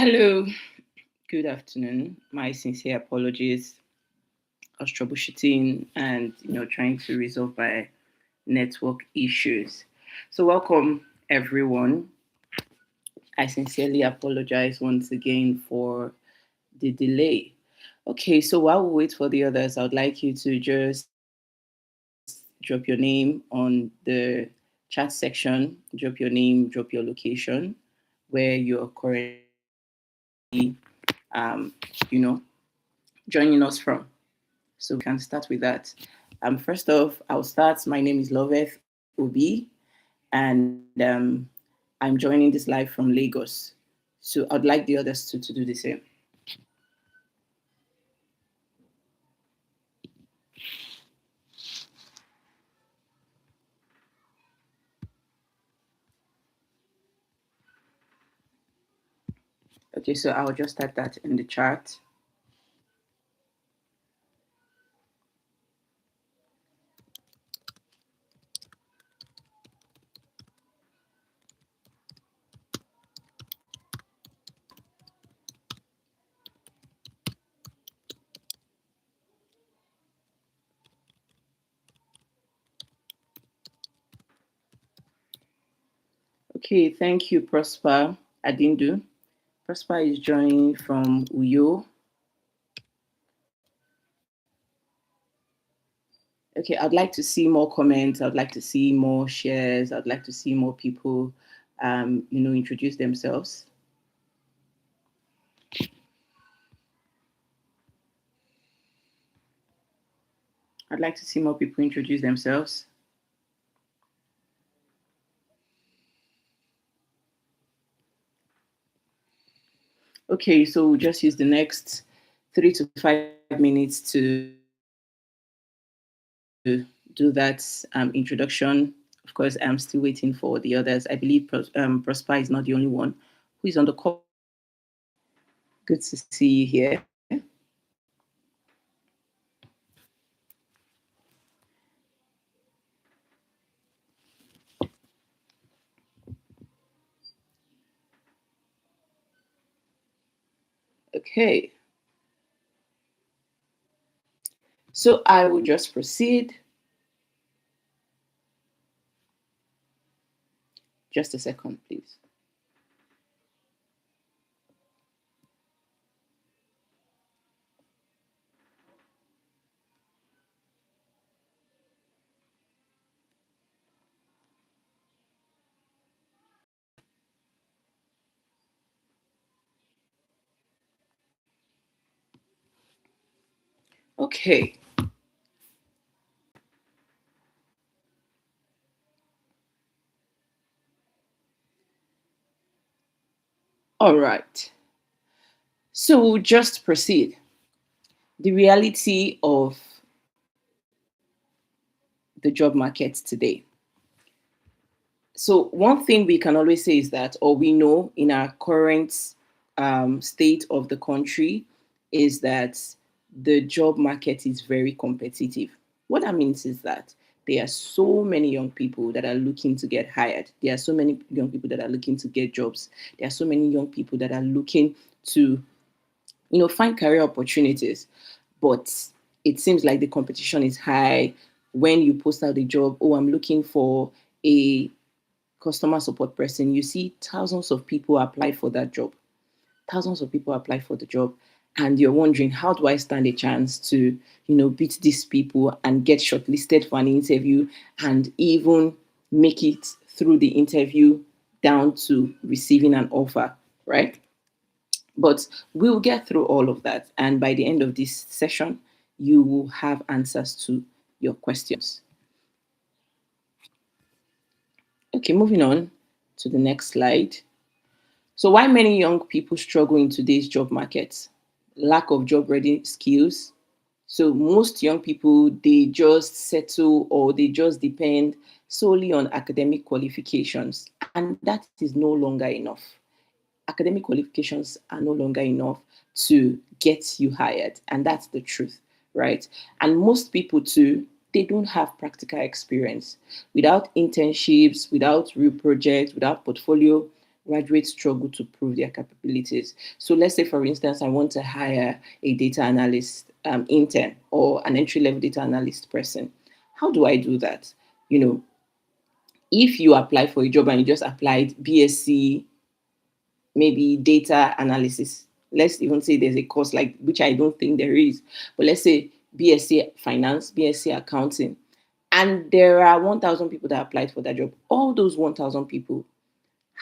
Hello, good afternoon. My sincere apologies. I was troubleshooting and trying to resolve my network issues. So welcome everyone. I sincerely apologize once again for the delay. Okay, so while we wait for the others, I would like you to just drop your name on the chat section, drop your name, drop your location, where you're currently um, you know, joining us from. So we can start with that. First off, I'll start. My name is Loveth Obi, and I'm joining this live from Lagos. So I'd like the others to do the same. Okay, so I'll just type that in the chat. Okay, thank you, Prosper Adindu. Prosper is joining from Uyo. Okay, I'd like to see more comments. I'd like to see more shares. I'd like to see more people, introduce themselves. I'd like to see more people introduce themselves. Okay, so we'll just use the next 3 to 5 minutes to do that introduction. Of course, I'm still waiting for the others. I believe Prosper is not the only one who is on the call. Good to see you here. Okay. So I will just proceed. Just a second, please. Okay. All right. So we'll just proceed. The reality of the job market today. So one thing we can always say is that, or we know in our current state of the country, is that the job market is very competitive. What that means is that there are so many young people that are looking to get hired. There are so many young people that are looking to get jobs. There are so many young people that are looking to, find career opportunities. But it seems like the competition is high. When you post out a job, oh, I'm looking for a customer support person, you see thousands of people apply for that job. Thousands of people apply for the job. And you're wondering, how do I stand a chance to, beat these people and get shortlisted for an interview and even make it through the interview down to receiving an offer, right? But we'll get through all of that. And by the end of this session, you will have answers to your questions. Okay, moving on to the next slide. So why many young people struggle in today's job market? Lack of job ready skills. So most young people, they just settle or they just depend solely on academic qualifications. And that is no longer enough. Academic qualifications are no longer enough to get you hired. And that's the truth, right? And most people too, they don't have practical experience. Without internships, without real projects, without portfolio, graduates struggle to prove their capabilities. So let's say, for instance, I want to hire a data analyst intern or an entry-level data analyst person. How do I do that? You know, if you apply for a job and you just applied BSc, maybe data analysis, let's even say there's a course like, which I don't think there is, but let's say BSc finance, BSc accounting, and there are 1,000 people that applied for that job. All those 1,000 people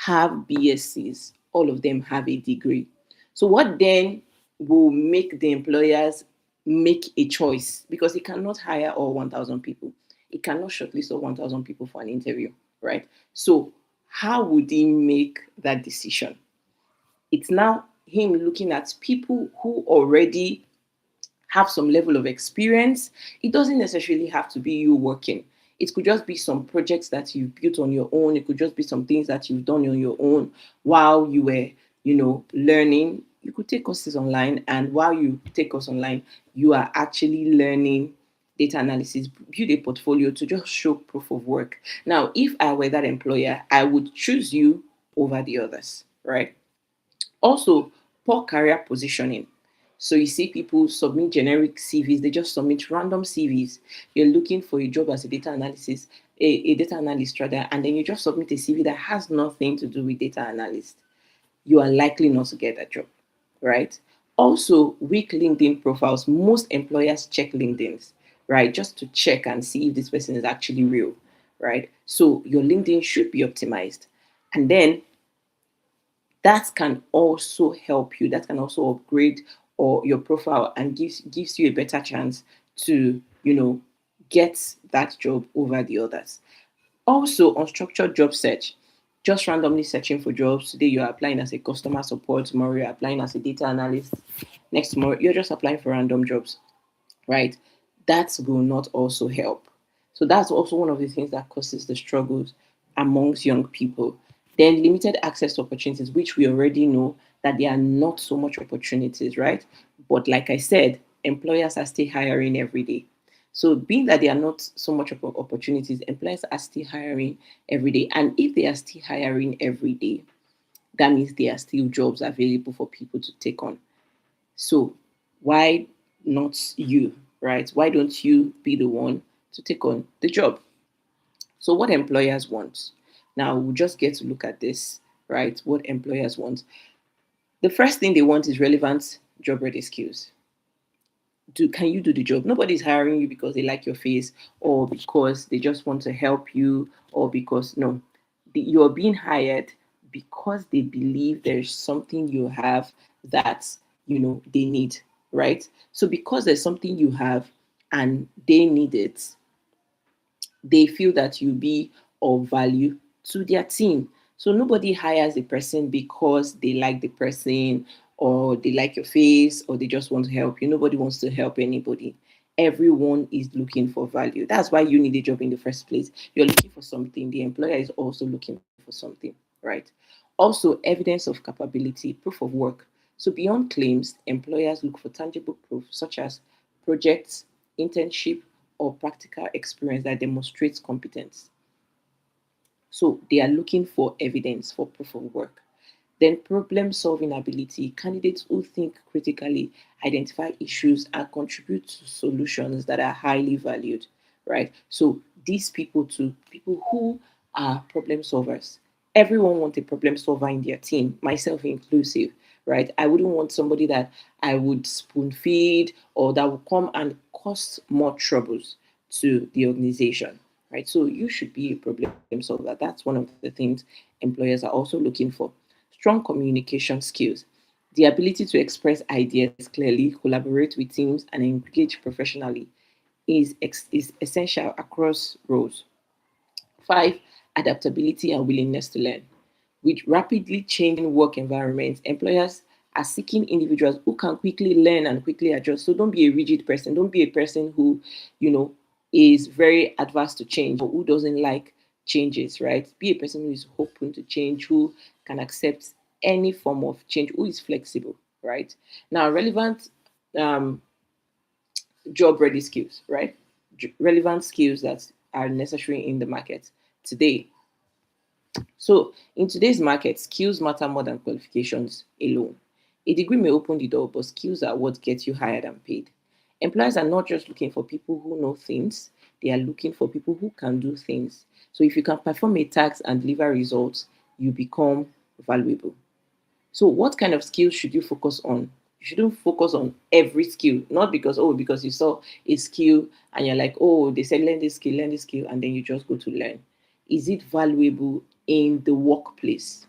have BScs, all of them have a degree. So what then will make the employers make a choice? Because it cannot hire all 1,000 people. It cannot shortlist all 1,000 people for an interview, right? So how would he make that decision? It's now him looking at people who already have some level of experience. It doesn't necessarily have to be you working. It could just be some projects that you've built on your own. It could just be some things that you've done on your own while you were, learning. You could take courses online, and while you take courses online, you are actually learning data analysis, build a portfolio to just show proof of work. Now, if I were that employer, I would choose you over the others, right? Also, poor career positioning. So you see people submit generic CVs, they just submit random CVs. You're looking for a job as a data analysis, a data analyst rather, and then you just submit a CV that has nothing to do with data analyst. You are likely not to get that job, right? Also, weak LinkedIn profiles. Most employers check LinkedIn's, right? Just to check and see if this person is actually real, right? So your LinkedIn should be optimized. And then that can also help you, that can also upgrade or your profile and gives you a better chance to get that job over the others. Also, unstructured job search, just randomly searching for jobs. Today you're applying as a customer support, tomorrow you're applying as a data analyst, next tomorrow you're just applying for random jobs, right? That will not also help. So that's also one of the things that causes the struggles amongst young people. Then limited access to opportunities, which we already know that there are not so much opportunities, right? But like I said, employers are still hiring every day. So being that there are not so much opportunities, employers are still hiring every day. And if they are still hiring every day, that means there are still jobs available for people to take on. So why not you, right? Why don't you be the one to take on the job? So what employers want? Now we'll just get to look at this, right? What employers want. The first thing they want is relevant job ready skills. Can you do the job? Nobody's hiring you because they like your face or because they just want to help you or because no, you're being hired because they believe there's something you have that they need, right? So because there's something you have and they need it, they feel that you be of value to their team. So nobody hires a person because they like the person or they like your face or they just want to help you. Nobody wants to help anybody. Everyone is looking for value. That's why you need a job in the first place. You're looking for something. The employer is also looking for something, right? Also, evidence of capability, proof of work. So beyond claims, employers look for tangible proof such as projects, internship, or practical experience that demonstrates competence. So they are looking for evidence for proof of work. Then problem solving ability, candidates who think critically, identify issues, and contribute to solutions that are highly valued, right? So these people too, people who are problem solvers. Everyone wants a problem solver in their team, myself inclusive, right? I wouldn't want somebody that I would spoon feed or that will come and cause more troubles to the organization, right? So you should be a problem solver. That's one of the things employers are also looking for. Strong communication skills, the ability to express ideas clearly, collaborate with teams, and engage professionally is essential across roles. Five, adaptability and willingness to learn. With rapidly changing work environments, employers are seeking individuals who can quickly learn and quickly adjust. So don't be a rigid person. Don't be a person who, you know, is very adverse to change or who doesn't like changes, right? Be a person who is open to change, who can accept any form of change, who is flexible, right? Now, relevant um, job ready skills, right? Relevant skills that are necessary in the market today. So, in today's market, skills matter more than qualifications alone. A degree may open the door, but skills are what gets you hired and paid. Employers are not just looking for people who know things, they are looking for people who can do things. So, if you can perform a task and deliver results, you become valuable. So, what kind of skills should you focus on? You shouldn't focus on every skill, not because, oh, because you saw a skill and you're like, oh, they said learn this skill, and then you just go to learn. Is it valuable in the workplace?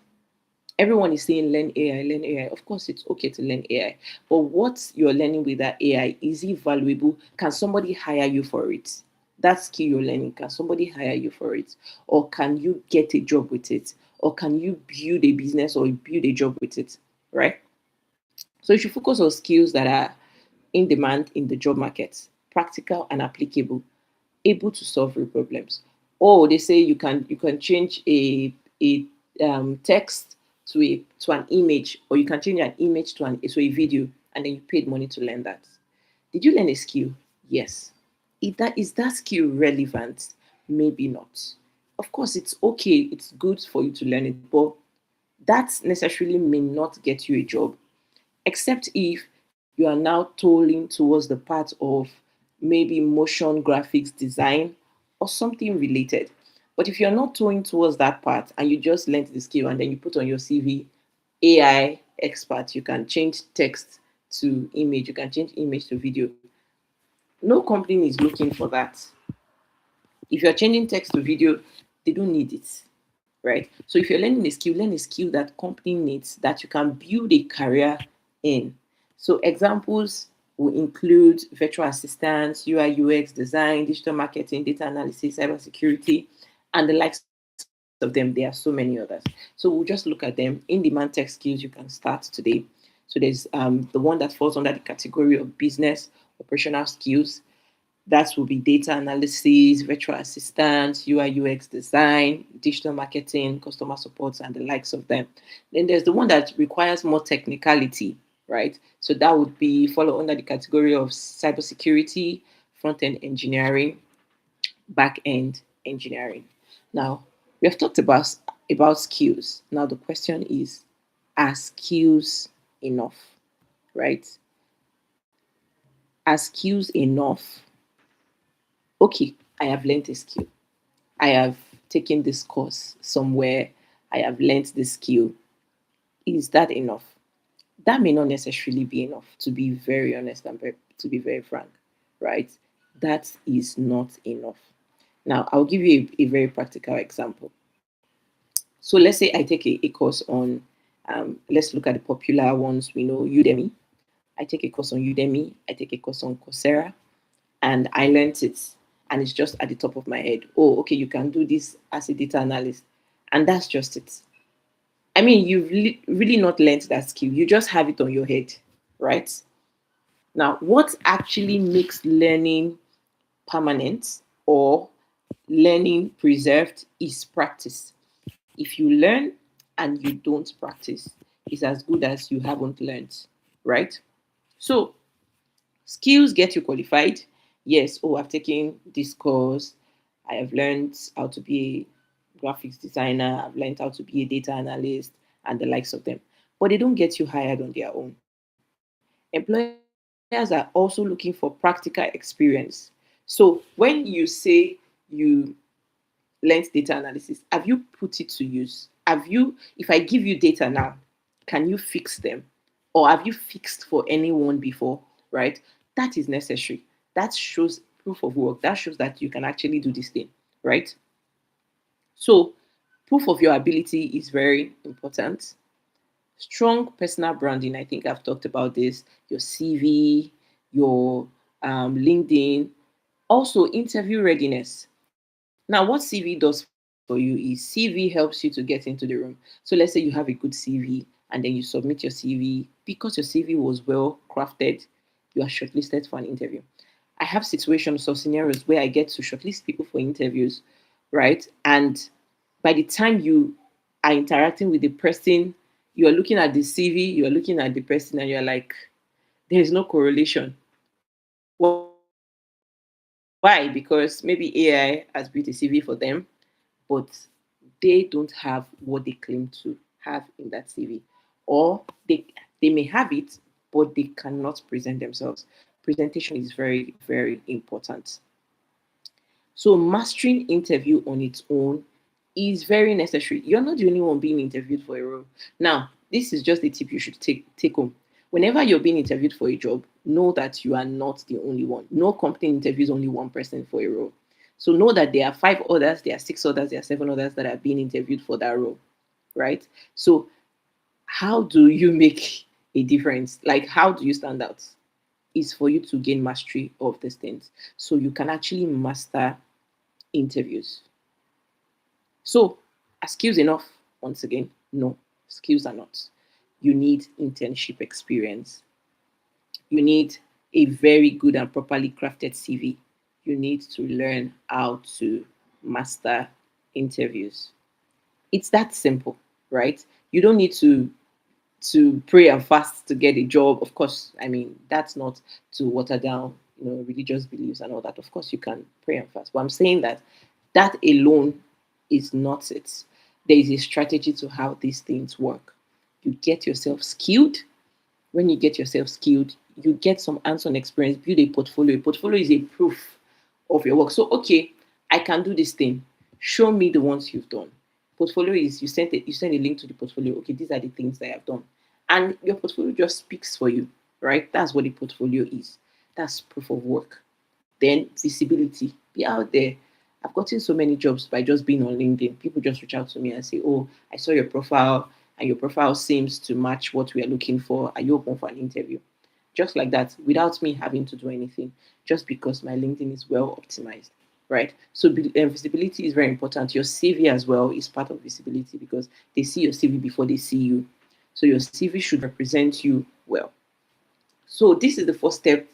Everyone is saying learn AI, learn AI. Of course, it's okay to learn AI, but what you're learning with that AI, is it valuable? Can somebody hire you for it? That skill you're learning, can somebody hire you for it? Or can you get a job with it? Or can you build a business or build a job with it? Right? So you should focus on skills that are in demand in the job market, practical and applicable, able to solve real problems. Or they say you can change a text to an image, or you can change an image to a video, and then you paid money to learn that. Did you learn a skill? Yes. Is that skill relevant? Maybe not. Of course, it's okay. It's good for you to learn it, but that necessarily may not get you a job, except if you are now tolling towards the part of maybe motion graphics design or something related. But if you're not towing towards that part and you just learned the skill and then you put on your CV, AI expert, you can change text to image, you can change image to video. No company is looking for that. If you're changing text to video, they don't need it, right? So if you're learning a skill, learn a skill that company needs that you can build a career in. So examples will include virtual assistants, UI UX design, digital marketing, data analysis, cybersecurity, and the likes of them. There are so many others. So we'll just look at them. In-demand tech skills, you can start today. So there's the one that falls under the category of business operational skills. That will be data analysis, virtual assistants, UI UX design, digital marketing, customer support, and the likes of them. Then there's the one that requires more technicality, right? So that would be follow under the category of cybersecurity, front end engineering, back end engineering. Now, we have talked about skills. Now the question is, are skills enough, right? Are skills enough? Okay, I have learned a skill. I have taken this course somewhere. I have learned this skill. Is that enough? That may not necessarily be enough, to be very honest and to be very frank, right? That is not enough. Now, I'll give you a very practical example. So let's say I take a course on, let's look at the popular ones we know, Udemy. I take a course on Udemy. I take a course on Coursera, and I learned it, and it's just at the top of my head. Oh, okay, you can do this as a data analyst, and that's just it. I mean, you've really not learned that skill. You just have it on your head, right? Now, what actually makes learning permanent or learning preserved is practice. If you learn and you don't practice, it's as good as you haven't learned, right? So, skills get you qualified. Yes, oh, I've taken this course. I have learned how to be a graphics designer. I've learned how to be a data analyst and the likes of them. But they don't get you hired on their own. Employers are also looking for practical experience. So when you say you learned data analysis, have you put it to use? If I give you data now, can you fix them? Or have you fixed for anyone before? Right? That is necessary. That shows proof of work. That shows that you can actually do this thing. Right? So, proof of your ability is very important. Strong personal branding. I think I've talked about this. Your CV, your LinkedIn. Also, interview readiness. Now, what CV does for you is CV helps you to get into the room. So let's say you have a good CV and then you submit your CV. Because your CV was well crafted, you are shortlisted for an interview. I have situations or scenarios where I get to shortlist people for interviews, right? And by the time you are interacting with the person, you are looking at the CV, you are looking at the person, and you're like, there is no correlation. Why? Because maybe AI has built a CV for them, but they are not they don't have what they claim to have in that CV, or they may have it, but they cannot present themselves. Presentation is very, very important. So mastering interview on its own is very necessary. You're not the only one being interviewed for a role. Now, this is just a tip you should take home. Whenever you're being interviewed for a job, know that you are not the only one. No company interviews only one person for a role. So know that there are 5 others, there are 6 others, there are 7 others that are being interviewed for that role, right? So how do you make a difference? Like, how do you stand out? Is for you to gain mastery of these things, so you can actually master interviews. So, are skills enough? Once again, no, skills are not. You need internship experience. You need a very good and properly crafted CV. You need to learn how to master interviews. It's that simple, right? You don't need to pray and fast to get a job. Of course, I mean, that's not to water down, religious beliefs and all that. Of course, you can pray and fast. But I'm saying that that alone is not it. There is a strategy to how these things work. You get yourself skilled. When you get yourself skilled, you get some hands-on experience, build a portfolio. A portfolio is a proof of your work. So, okay, I can do this thing. Show me the ones you've done. Portfolio is you send a link to the portfolio. Okay, these are the things that I have done, and your portfolio just speaks for you, right? That's what a portfolio is. That's proof of work. Then visibility, be out there. I've gotten so many jobs by just being on LinkedIn. People just reach out to me and say, "Oh, I saw your profile, and your profile seems to match what we are looking for. Are you open for an interview?" Just like that, without me having to do anything, just because my LinkedIn is well optimized, right? So visibility is very important. Your CV as well is part of visibility, because they see your CV before they see you. So your CV should represent you well. So this is the first step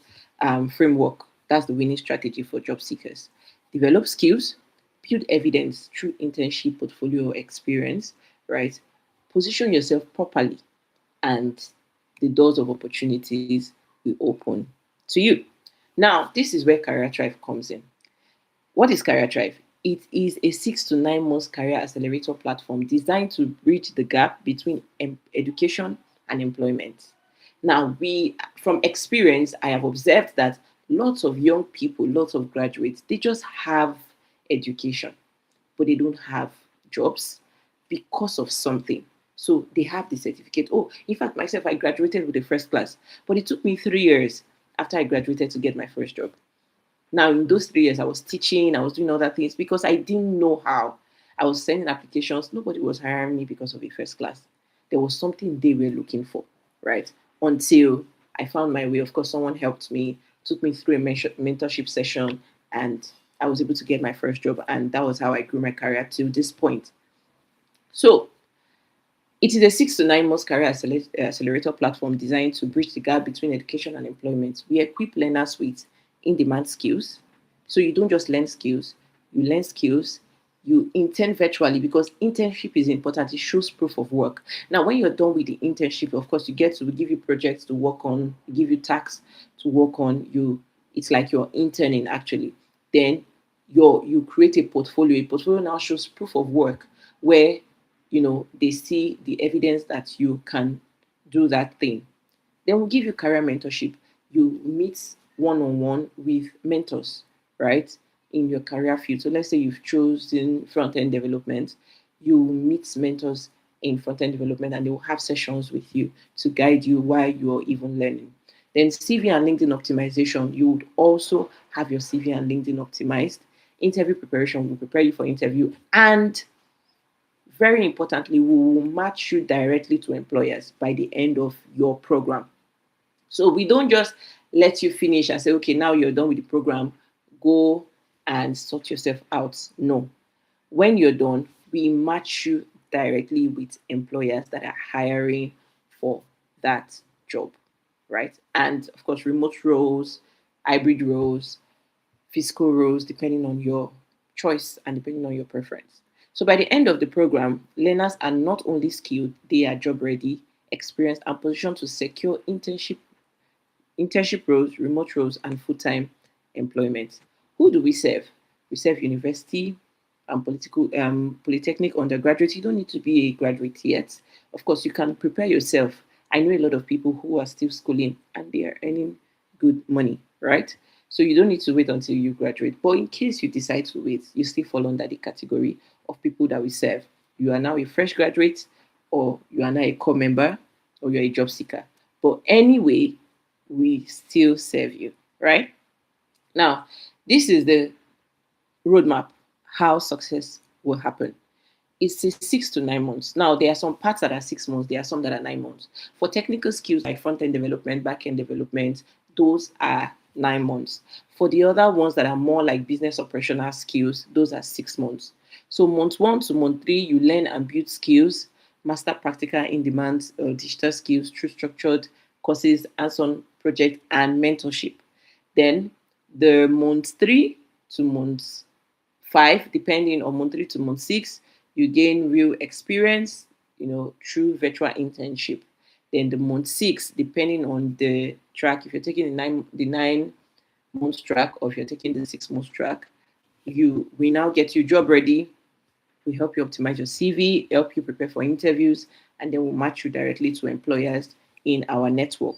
framework. That's the winning strategy for job seekers. Develop skills, build evidence through internship, portfolio, experience, right? Position yourself properly, and the doors of opportunities will open to you. Now, this is where Career Thrive comes in. What is Career Thrive? It is a 6 to 9 months career accelerator platform designed to bridge the gap between education and employment. Now, from experience, I have observed that lots of young people, lots of graduates, they just have education, but they don't have jobs because of something. So they have the certificate. Oh, in fact, myself, I graduated with a first class, but it took me 3 years after I graduated to get my first job. Now, in those 3 years, I was teaching, I was doing other things because I didn't know how. I was sending applications. Nobody was hiring me because of a first class. There was something they were looking for, right? Until I found my way. Of course, someone helped me, took me through a mentorship session, and I was able to get my first job. And that was how I grew my career to this point. So, it is a 6 to 9 months career accelerator platform designed to bridge the gap between education and employment. We equip learners with in demand skills. So you don't just learn skills, you learn skills, you intern virtually, because internship is important. It shows proof of work. Now, when you're done with the internship, of course, we give you projects to work on, we give you tasks to work on. It's like you're interning actually. Then you create a portfolio. A portfolio now shows proof of work, where they see the evidence that you can do that thing. Then we'll give you career mentorship. You meet one-on-one with mentors, right, in your career field. So let's say you've chosen front-end development, you meet mentors in front-end development, and they will have sessions with you to guide you while you're even learning. Then CV and LinkedIn optimization, you would also have your CV and LinkedIn optimized. Interview preparation will prepare you for interview, and very importantly, we will match you directly to employers by the end of your program. So we don't just let you finish and say, okay, now you're done with the program, go and sort yourself out. No. When you're done, we match you directly with employers that are hiring for that job, right? And of course, remote roles, hybrid roles, physical roles, depending on your choice and depending on your preference. So by the end of the program, learners are not only skilled, they are job ready, experienced, and positioned to secure internship roles, remote roles, and full-time employment. Who do we serve? We serve university, polytechnic undergraduate, you don't need to be a graduate yet. Of course, you can prepare yourself. I know a lot of people who are still schooling and they are earning good money, right? So you don't need to wait until you graduate. But in case you decide to wait, you still fall under the category of people that we serve. You are now a fresh graduate, or you are now a core member, or you're a job seeker. But anyway, we still serve you, right? Now, this is the roadmap how success will happen. It's 6 to 9 months. Now, there are some parts that are 6 months, there are some that are 9 months. For technical skills like front end development, back end development, those are 9 months. For the other ones that are more like business operational skills, those are 6 months. So, month one to month three, you learn and build skills, master practical in demand digital skills through structured courses, hands on project, and mentorship. Then, the month three to month five, depending on month three to month six, you gain real experience, through virtual internship. Then the month six, depending on the track, if you're taking the 9 months track or if you're taking the 6 months track, we now get you job ready. We help you optimize your CV, help you prepare for interviews, and then we'll match you directly to employers in our network.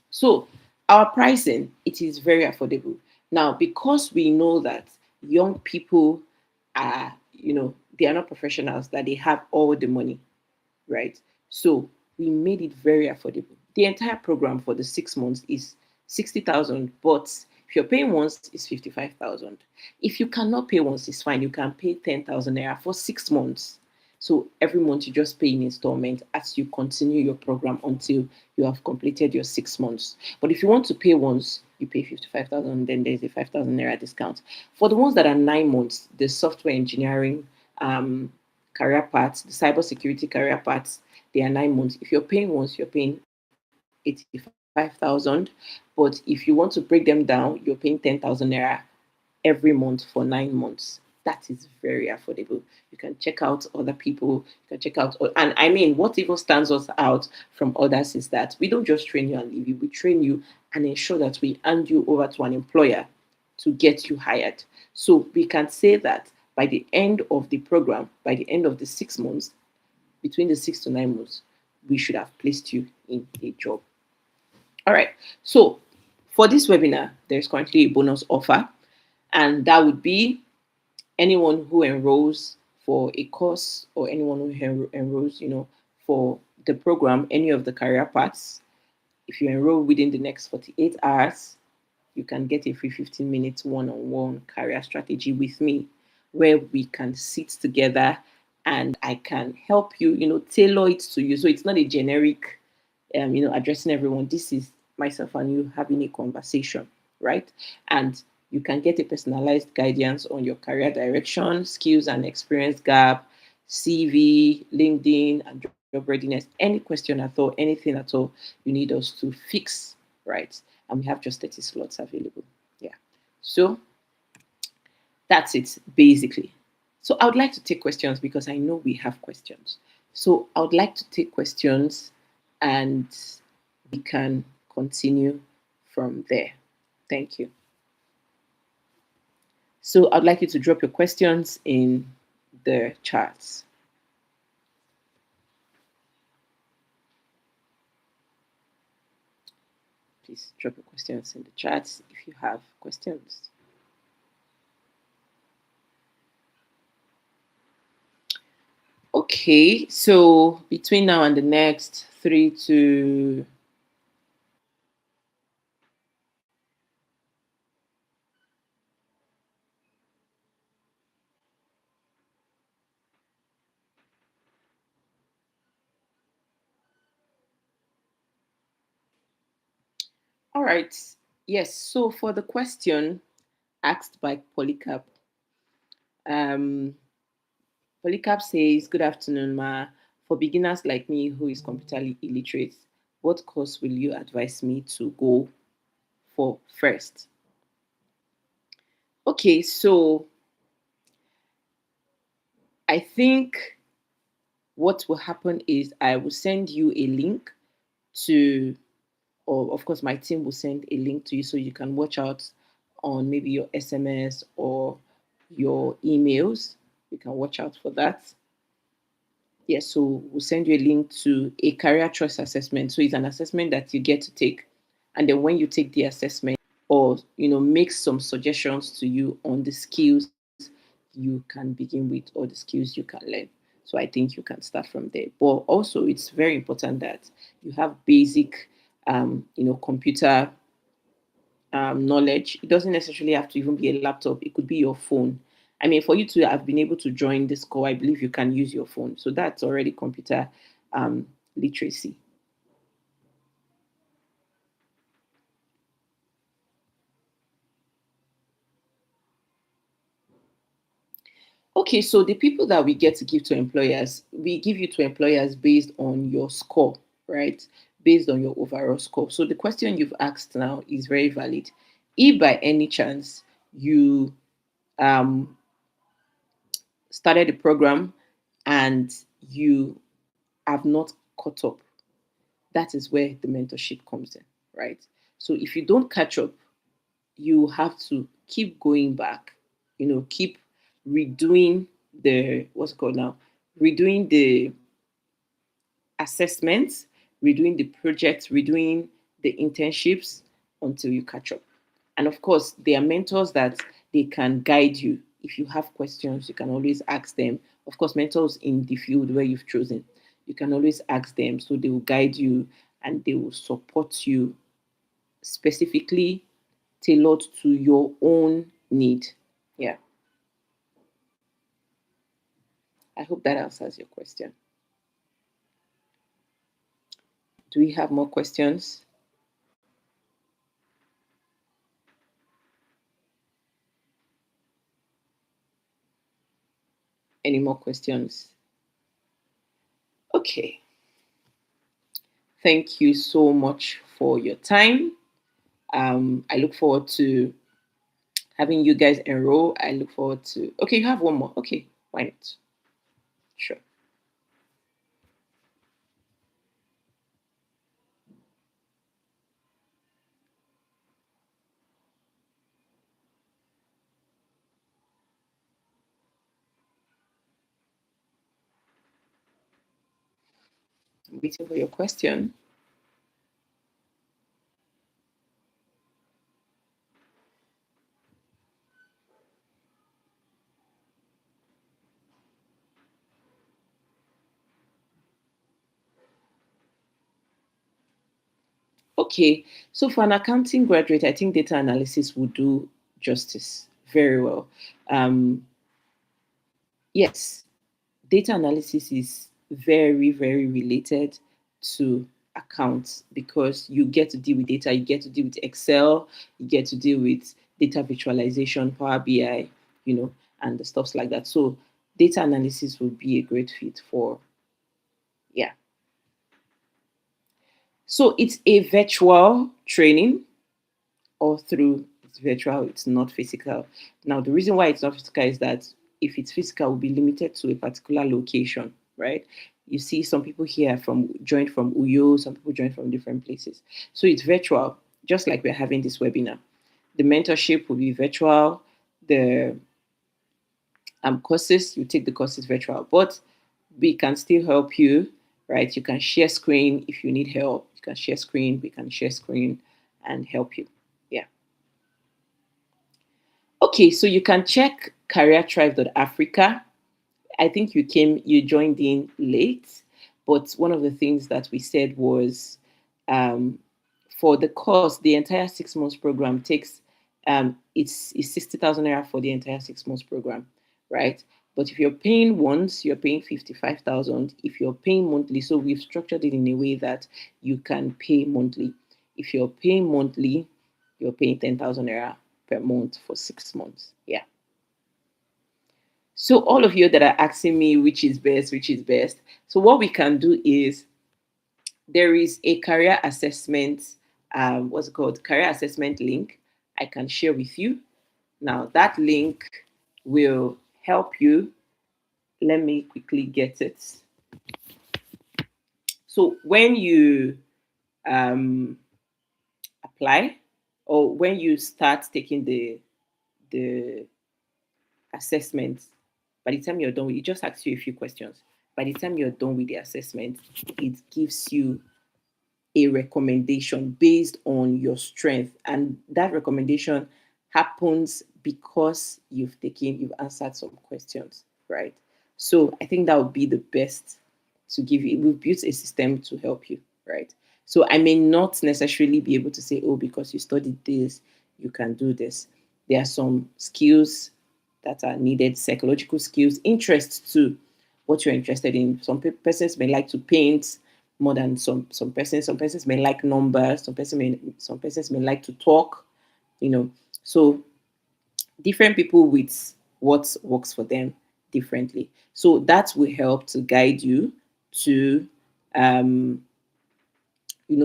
So our pricing, it is very affordable. Now, because we know that young people are, they are not professionals, that they have all the money, right? So we made it very affordable. The entire program for the 6 months is 60,000, but if you're paying once, it's 55,000. If you cannot pay once, it's fine. You can pay 10,000 naira for 6 months. So every month you just pay in installment as you continue your program until you have completed your 6 months. But if you want to pay once, you pay 55,000, then there's a 5,000 naira discount. For the ones that are 9 months, the software engineering career paths, the cybersecurity career paths, they are 9 months. If you're paying once, you're paying 85,000. But if you want to break them down, you're paying 10,000 naira every month for 9 months. That is very affordable. You can check out other people. You can check out, and I mean, what even stands us out from others is that we don't just train you and leave you. We train you and ensure that we hand you over to an employer to get you hired. So we can say that by the end of the program, by the end of the 6 months, between the 6 to 9 months, we should have placed you in a job. All right. So for this webinar, there's currently a bonus offer, and that would be anyone who enrolls for a course or anyone who enrolls, for the program, any of the career paths. If you enroll within the next 48 hours, you can get a free 15 minutes one-on-one career strategy with me where we can sit together and I can help you, tailor it to you. So it's not a generic, addressing everyone. This is myself and you having a conversation, right? And you can get a personalized guidance on your career direction, skills and experience gap, CV, LinkedIn, and job readiness. Any question at all, anything at all you need us to fix, right? And we have just 30 slots available. Yeah. So that's it, basically. So I would like to take questions because I know we have questions. So I would like to take questions and we can continue from there. Thank you. So I'd like you to drop your questions in the chats. Please drop your questions in the chats if you have questions. Okay, so between now and the next 3 to all right. Yes, so for the question asked by Polycarp, um, Polycarp says, good afternoon, Ma. For beginners like me who is computer illiterate, what course will you advise me to go for first? Okay, so I think what will happen is I will send you a link to, or of course, my team will send a link to you so you can watch out on maybe your SMS or your emails. You can watch out for that. Yes, so we'll send you a link to a career choice assessment. So it's an assessment that you get to take. And then when you take the assessment, or make some suggestions to you on the skills you can begin with, or the skills you can learn. So I think you can start from there. But also it's very important that you have basic computer knowledge. It doesn't necessarily have to even be a laptop. It could be your phone. I mean, for you to have been able to join this call, I believe you can use your phone. So that's already computer literacy. Okay, so the people that we get to give to employers, we give you to employers based on your score, right? Based on your overall score. So the question you've asked now is very valid. If by any chance you um, started the program and you have not caught up, that is where the mentorship comes in, right? So if you don't catch up, you have to keep going back, keep redoing the what's it called now, redoing the assessments, redoing the projects, redoing the internships until you catch up. And of course, there are mentors that they can guide you. If you have questions, you can always ask them. Of course, mentors in the field where you've chosen, you can always ask them. So they will guide you and they will support you specifically tailored to your own need. Yeah. I hope that answers your question. Do we have more questions? Any more questions? Okay. Thank you so much for your time. I look forward to having you guys enroll. I look forward to. Okay, you have one more. Okay, why not? Sure. I'm waiting for your question. Okay, so for an accounting graduate, I think data analysis will do justice very well. Um, yes, data analysis is very, very related to accounts because you get to deal with data, you get to deal with Excel, you get to deal with data visualization, Power BI, and the stuffs like that. So data analysis would be a great fit for, yeah. So it's a virtual training all through. It's virtual, it's not physical. Now, the reason why it's not physical is that if it's physical, it will be limited to a particular location, right? You see, some people here from joined from Uyo, some people joined from different places. So it's virtual, just like we're having this webinar. The mentorship will be virtual. The courses, you take the courses virtual, but we can still help you, right? You can share screen if you need help. You can share screen, we can share screen and help you. Yeah. Okay, so you can check careertribe.africa. I think you joined in late, but one of the things that we said was um, for the course, the entire 6 months program takes it's 60,000 naira for the entire 6 months program, right? But if you're paying once, you're paying 55,000. If you're paying monthly, so we've structured it in a way that you can pay monthly. If you're paying monthly, you're paying 10,000 naira per month for 6 months. Yeah. So all of you that are asking me which is best, which is best. So what we can do is there is a career assessment, what's it called? Career assessment link I can share with you. Now that link will help you. Let me quickly get it. So when you apply or when you start taking the assessment, by the time you're done, it just asks you a few questions. By the time you're done with the assessment, it gives you a recommendation based on your strength. And that recommendation happens because you've answered some questions, right? So I think that would be the best to give you. We've built a system to help you, right? So I may not necessarily be able to say, oh, because you studied this, you can do this. There are some skills that are needed, psychological skills, interests too, what you're interested in. Some persons may like to paint more than some persons. Some persons may like numbers. Some persons may like to talk. You know, so different people with what works for them differently. So that will help to guide you to um,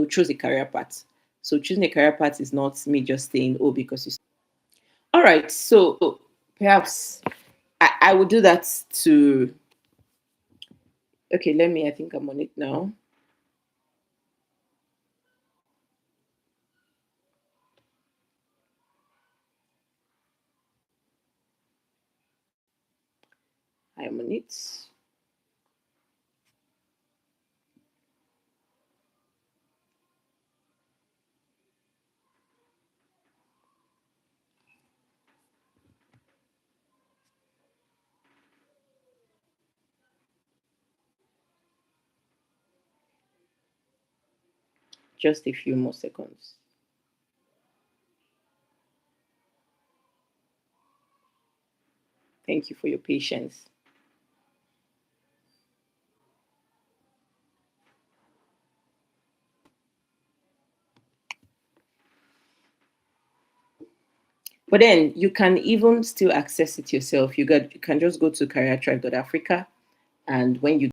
choose a career path. So choosing a career path is not me just saying, oh, because you. All right. So perhaps I would do that to. Okay, let me. I think I'm on it now. I am on it. Just a few more seconds. Thank you for your patience. But then you can even still access it yourself. You can just go to careertribe.africa, and when you